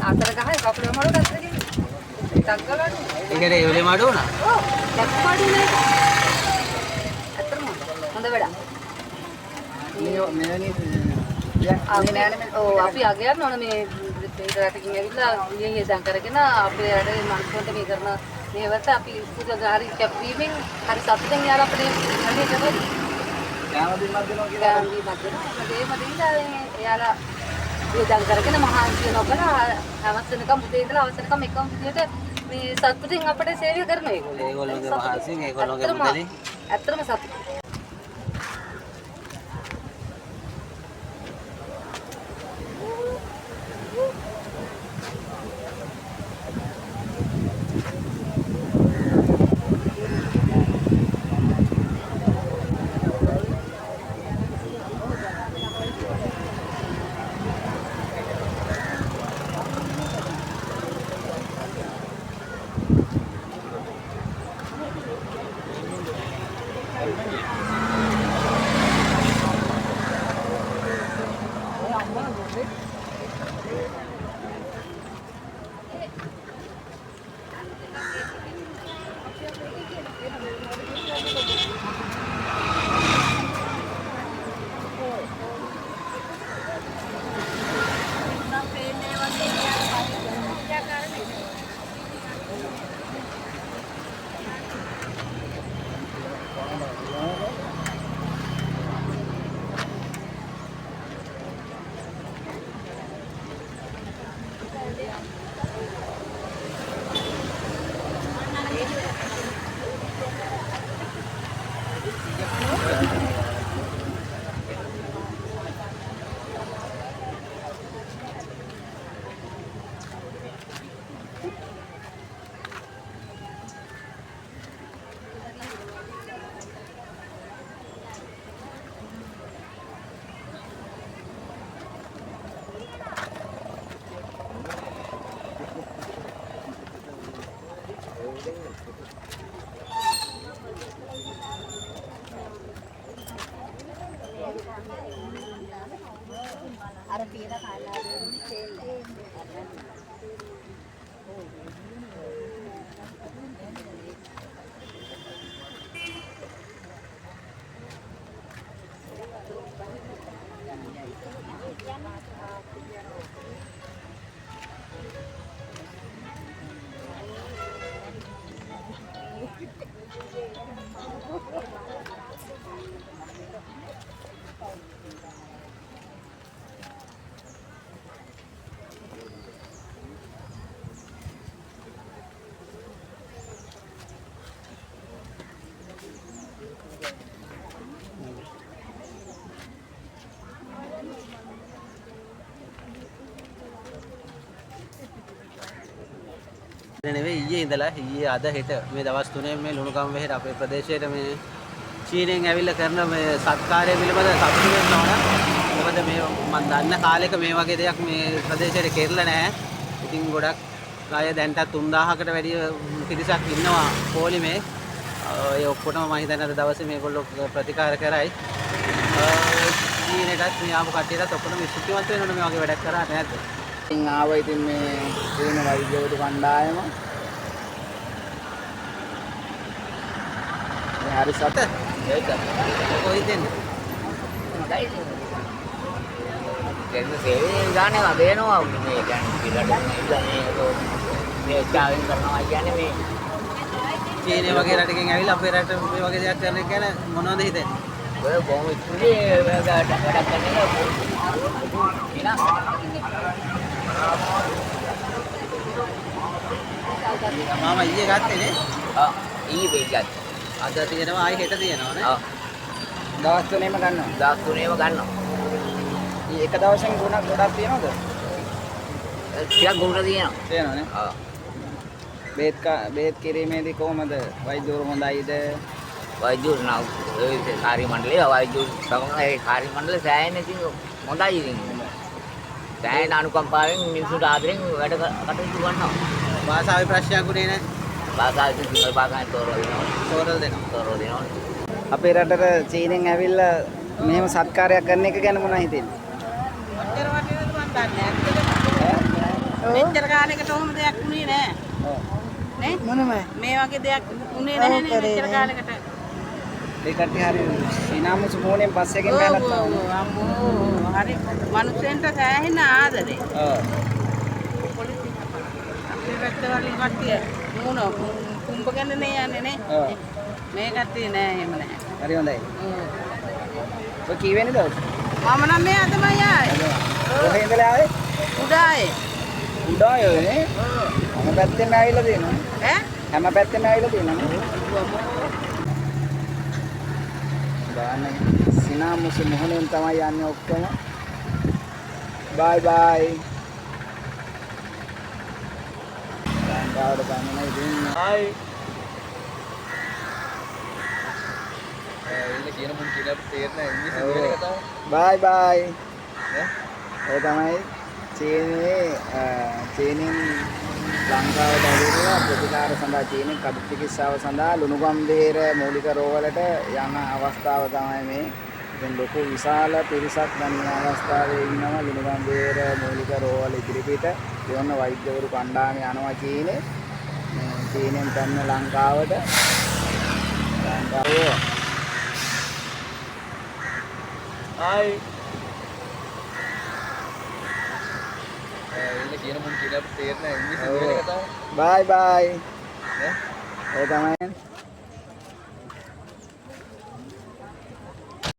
අතර ගහයි කකුල මාරු ගත්තගෙන. ටක් ගාලා. ඒකේ ඒ වෙලේ මාඩු වුණා. ඔව්. ටක් මාඩුනේ. අතරම හොඳ වැඩ. මෙවැනි අපි අගයන් ඕන මේ රටකින් ඇවිල්ලා ඊයේ ඉඳන් කරගෙන අපේ රටේ මනුස්සයන්ට මේ කරන මේවට අපි පුදුහරි කැපවීමෙන් හරි සතුටින් යාර අපේ රටේ කරලා යාමදීමක් දෙනවා කියලා එයාලා ඉඳන් කරගෙන මහන්සිය නොකර අවසනකම් මුදේ ඉඳලා අවසනකම් එකම විදියට මේ සතුටින් අපිට සේවය කරන ඒගොල්ලෝ. ඒගොල්ලෝගේ මහන්සියෙන් ඒගොල්ලෝගේ මුදලින් ඇත්තටම සතුටුයි. අර පියද කාලා නෙවෙයි ඊයේ ඉඳලා ඊයේ අද හෙට මේ දවස් තුනේ මේ ලුණුකම් වෙහෙර අපේ ප්‍රදේශයේ මේ චීනෙන් ඇවිල්ලා කරන මේ සත්කාරය පිළිබඳ සතුටු වෙන්න ඕන. මොකද මේ මම දන්න කාලෙක මේ වගේ දෙයක් මේ ප්‍රදේශයේ කෙරලා නැහැ. ඉතින් ගොඩක් අය දැන්ටත් 3000කට වැඩි පිරිසක් ඉන්නවා පොලිමේ. ඒ ඔක්කොටම මම හිතන්නේ අද දවසේ මේගොල්ලෝ ප්‍රතිකාර කරයි. චීනෙටත් මේ ආපු කට්ටියටත් ඔක්කොම ස්තුතිවන්ත වෙන්න ඕන මේ වගේ වැඩක් කරාට නැද්ද? ඉතින් ආවා ඉතින් මේ දින වෛද්‍යවරු කණ්ඩායම මේ හරි සත ඒක කොයි දෙන්නේ? දැන් සේවයේ ගානේ වගේනවා මේ කියන්නේ පිටට මේ චාවෙන් කරනවා කියන්නේ මේ චීනේ වගේ රටකින් ඇවිල්ලා අපේ රට මේ වගේ දෙයක් කරන එක ගැන මොනවද හිතන්නේ? ඔය බොහොම ඉක්මනේ වැඩක් කරන්නේ මාමා ඊයේ ගත්තේ නේ? ආ ඊයේ වෙයිගත්. අද තියෙනවා ආයි හෙට තියෙනවා නේ? ආ දවස් තුනේම ගන්නවා. දවස් තුනේම ගන්නවා. මේ එක දවසෙන් ගොඩක් තියෙනවද? ටිකක් ගුණ තියෙනවා. තියෙනවනේ. ආ බේත් කිරීමේදී කොහමද වෛද්‍යවරු හොඳයිද? වෛද්‍යවරු නා ඒ කාර්ය මණ්ඩලයේ වෛද්‍යවරු සමග ඒ කාර්ය මණ්ඩලය සෑහෙන ඉතින් හොඳයි ඉතින්. සෑහෙන අනුකම්පාවෙන් මිනිස්සුන්ට ආදරෙන් වැඩ කටයුතු කරනවා. භාෂාවේ ප්‍රශ්නයක් උනේ නැහැ. භාෂාවෙන් සිංහල භාෂාවෙන් තෝරලා දෙනවා. අපේ රටට චීනෙන් ඇවිල්ලා මෙහෙම සත්කාරයක් කරන එක ගැන මොනවද හිතෙන්නේ? මෙච්චර කාලයකට ඔහොම දෙයක් වුණේ නෑ. නේ? මොනම මේ වගේ දෙයක් වුණේ නැහැ නේ මෙච්චර කාලයකට. ඒ කට්ටිය හරි සීනාමුසු මොණෙන් බස් එකෙන් බැලලා තමයි. අම්මෝ හරි මනුස්සෙන්ට සෑහෙන ආදරේ. ඔව්. අපේ පැත්ත වලින් කට්ටිය මූණ කුඹගෙන නේ යන්නේ නේ. ඔව්. මේ කට්ටිය නෑ එහෙම නෑ. හරි හොඳයි. ඔව්. ඔය කීවෙනිද? මම නම් මේ අදමයි ආවේ. කොහේ ඉඳලා ආවේ? උඩායේ. උඩායෝ නේ? හැම පැත්තෙම ඇවිල්ලා තියෙනවා. ඈ? හැම පැත්තෙම ඇවිල්ලා තියෙනවා. ගානේ සීනාමුසු මොහොනෙන් තමයි යන්නේ ඔක්කොම. බයි බයි. ලංකාවට ගමනයි දෙන්නේ. හායි බයි බයි. ඔය තමයි චීනෙන් ලංකාවට ඇවිල්ලා ප්‍රතිකාර සඳහා චීනෙන් කඩු චිකිත්සාව සඳහා ලුණුගම්බේර මූලික රෝහලට යන අවස්ථාව තමයි මේ. ඉතින් ලොකු විශාල පිරිසක් දැන් මේ අවස්ථාවේ ඉන්නවා ලුණුගම්බේර මූලික රෝහල ඉදිරිපිට. යොන්න වෛද්‍යවරු කණ්ඩායම යනවා චීනේ. චීනෙන් පැන්න ලංකාවට. ලංකාවේ හායි බයි බයි. ඔය තමයි